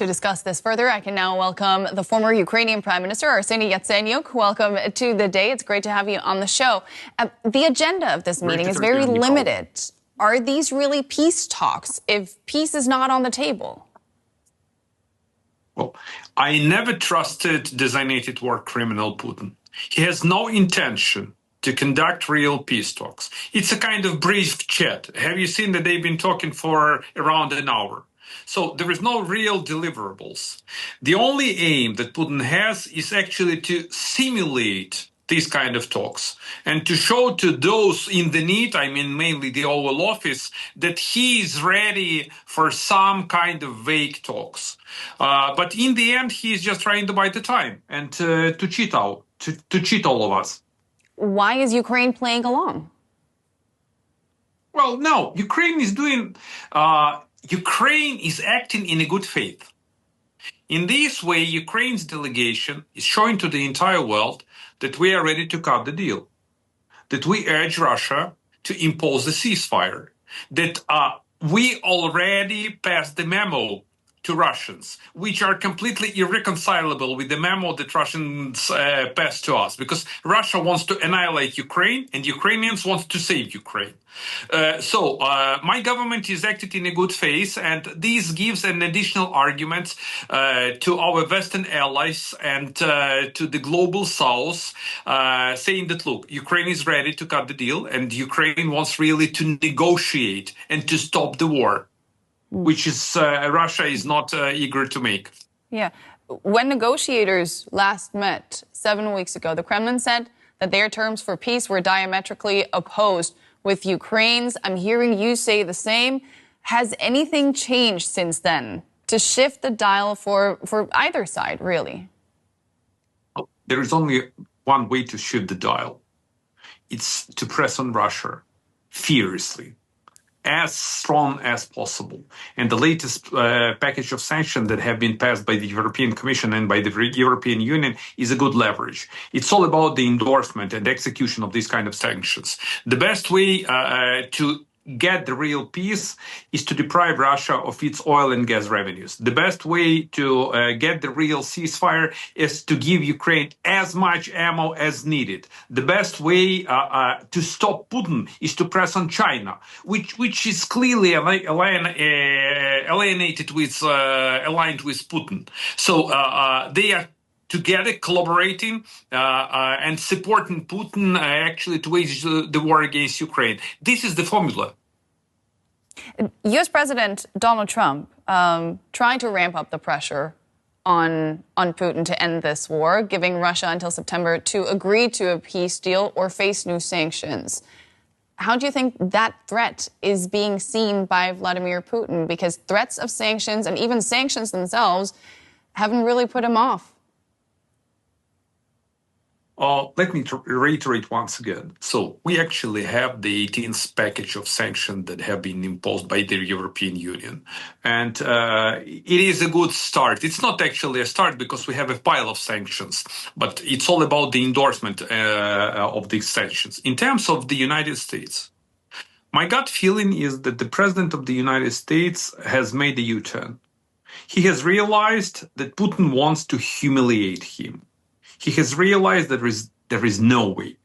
To discuss this further, I can now welcome the former Ukrainian Prime Minister, Yatsenyuk. Welcome to the day. It's great to have you on the show. The agenda of this meeting is very limited. Are these really peace talks if peace is not on the table? Well, I never trusted designated war criminal Putin. He has no intention to conduct real peace talks. It's a kind of brief chat. Have you seen that they've been talking for around an hour? So there is no real deliverables. The only aim that Putin has is actually to simulate these kind of talks and to show to those in the need, I mean mainly the Oval Office, that he is ready for some kind of vague talks. But in the end, he is just trying to buy the time and to cheat all of us. Why is Ukraine playing along? Well, no, Ukraine is acting in a good faith. In this way, Ukraine's delegation is showing to the entire world that we are ready to cut the deal, that we urge Russia to impose a ceasefire, that we already passed the memo to Russians, which are completely irreconcilable with the memo that Russians passed to us, because Russia wants to annihilate Ukraine and Ukrainians want to save Ukraine. So my government is acting in a good faith, and this gives an additional argument to our Western allies and to the global South, saying that, look, Ukraine is ready to cut the deal and Ukraine wants really to negotiate and to stop the war, which is Russia is not eager to make. Yeah. When negotiators last met 7 weeks ago, the Kremlin said that their terms for peace were diametrically opposed with Ukraine's. I'm hearing you say the same. Has anything changed since then to shift the dial for either side, really? There is only one way to shift the dial. It's to press on Russia fiercely, as strong as possible. And the latest package of sanctions that have been passed by the European Commission and by the European Union is a good leverage. It's all about the endorsement and execution of these kind of sanctions. The best way to get the real peace is to deprive Russia of its oil and gas revenues. The best way to get the real ceasefire is to give Ukraine as much ammo as needed. The best way to stop Putin is to press on China, which is clearly aligned with Putin. So they are together collaborating and supporting Putin actually to wage the war against Ukraine. This is the formula. U.S. President Donald Trump trying to ramp up the pressure on Putin to end this war, giving Russia until September to agree to a peace deal or face new sanctions. How do you think that threat is being seen by Vladimir Putin? Because threats of sanctions and even sanctions themselves haven't really put him off. Let me reiterate once again. So we actually have the 18th package of sanctions that have been imposed by the European Union. And it is a good start. It's not actually a start because we have a pile of sanctions, but it's all about the endorsement of these sanctions. In terms of the United States, my gut feeling is that the President of the United States has made a U-turn. He has realized that Putin wants to humiliate him. He has realized that there is no way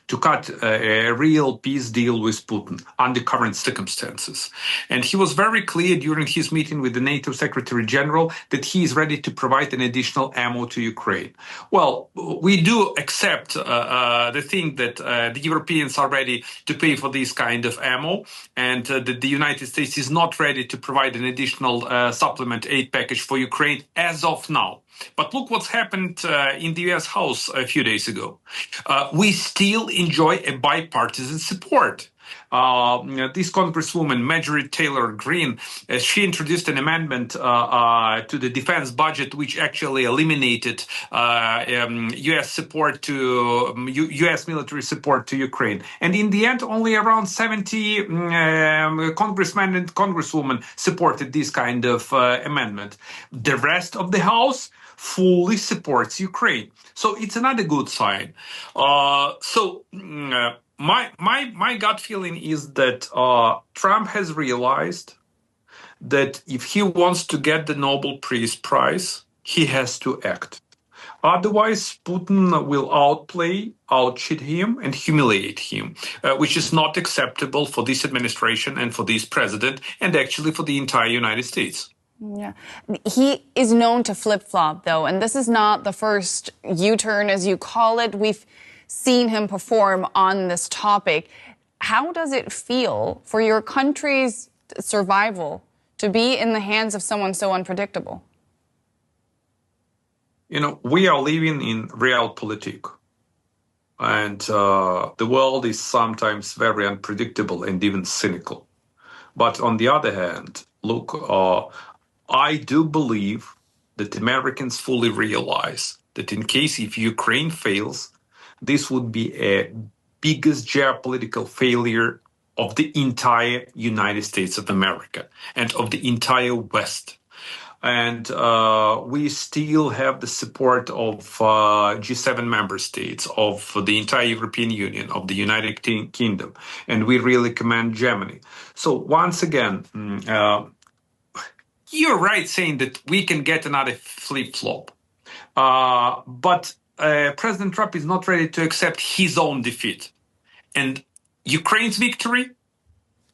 to cut a real peace deal with Putin under current circumstances. And he was very clear during his meeting with the NATO Secretary General that he is ready to provide an additional ammo to Ukraine. Well, we do accept the thing that the Europeans are ready to pay for this kind of ammo, and that the United States is not ready to provide an additional supplement aid package for Ukraine as of now. But look what's happened in the U.S. House a few days ago. We still enjoy a bipartisan support. This Congresswoman, Marjorie Taylor Greene, she introduced an amendment to the defense budget, which actually eliminated U.S. support to U.S. military support to Ukraine. And in the end, only around 70 congressmen and congresswomen supported this kind of amendment. The rest of the House fully supports Ukraine. So it's another good sign. My gut feeling is that Trump has realized that if he wants to get the Nobel Peace Prize, he has to act. Otherwise, Putin will out-cheat him and humiliate him, which is not acceptable for this administration and for this president, and actually for the entire United States. Yeah. He is known to flip-flop, though, and this is not the first U-turn, as you call it. We've seen him perform on this topic. How does it feel for your country's survival to be in the hands of someone so unpredictable? We are living in realpolitik, and the world is sometimes very unpredictable and even cynical. But on the other hand, look, I do believe that Americans fully realize that in case if Ukraine fails, this would be a biggest geopolitical failure of the entire United States of America and of the entire West. And we still have the support of G7 member states, of the entire European Union, of the United Kingdom, and we really commend Germany. So once again, you're right saying that we can get another flip-flop. But President Trump is not ready to accept his own defeat. And Ukraine's victory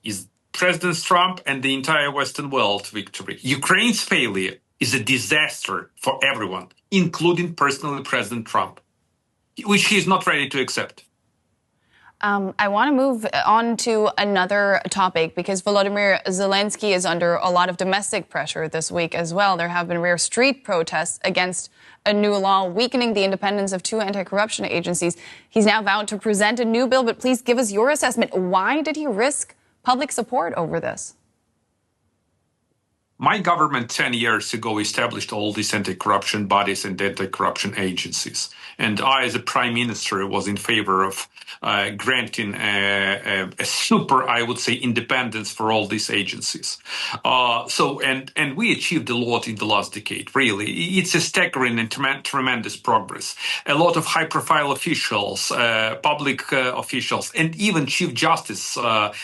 is President Trump and the entire Western world victory. Ukraine's failure is a disaster for everyone, including personally President Trump, which he is not ready to accept. I want to move on to another topic because Volodymyr Zelensky is under a lot of domestic pressure this week as well. There have been rare street protests against a new law weakening the independence of two anti-corruption agencies. He's now vowed to present a new bill, but please give us your assessment. Why did he risk public support over this? My government 10 years ago established all these anti-corruption bodies and anti-corruption agencies. And I, as a prime minister, was in favor of granting a super, I would say, independence for all these agencies. And we achieved a lot in the last decade, really. It's a staggering and tremendous progress. A lot of high-profile officials, public officials, and even Chief Justice,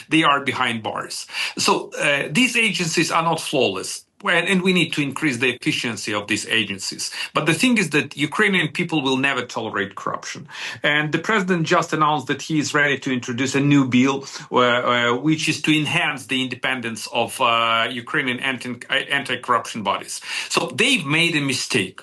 they are behind bars. So these agencies are not flawless. And we need to increase the efficiency of these agencies. But the thing is that Ukrainian people will never tolerate corruption. And the president just announced that he is ready to introduce a new bill, which is to enhance the independence of Ukrainian anti-corruption bodies. So they've made a mistake.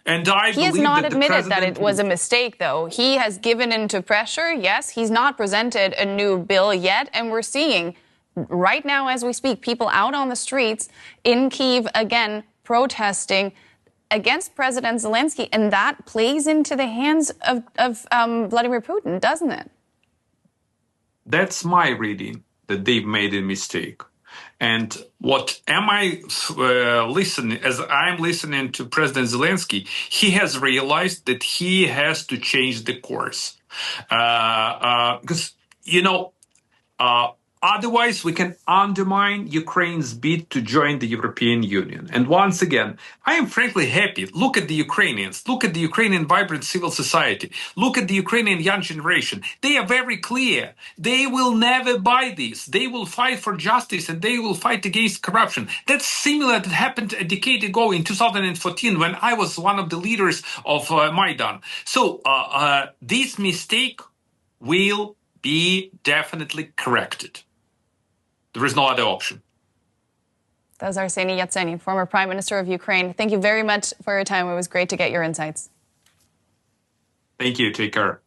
And he has not admitted that it was a mistake, though. He has given in to pressure. Yes, he's not presented a new bill yet. And we're seeing right now, as we speak, people out on the streets in Kyiv, again, protesting against President Zelensky. And that plays into the hands of Vladimir Putin, doesn't it? That's my reading, that they've made a mistake. And what am I listening, as I'm listening to President Zelensky, he has realized that he has to change the course. Because, otherwise, we can undermine Ukraine's bid to join the European Union. And once again, I am frankly happy. Look at the Ukrainians. Look at the Ukrainian vibrant civil society. Look at the Ukrainian young generation. They are very clear. They will never buy this. They will fight for justice and they will fight against corruption. That's similar that happened a decade ago in 2014 when I was one of the leaders of Maidan. So this mistake will be definitely corrected. There is no other option. That was Arseniy Yatsenyuk, former Prime Minister of Ukraine. Thank you very much for your time. It was great to get your insights. Thank you. Take care.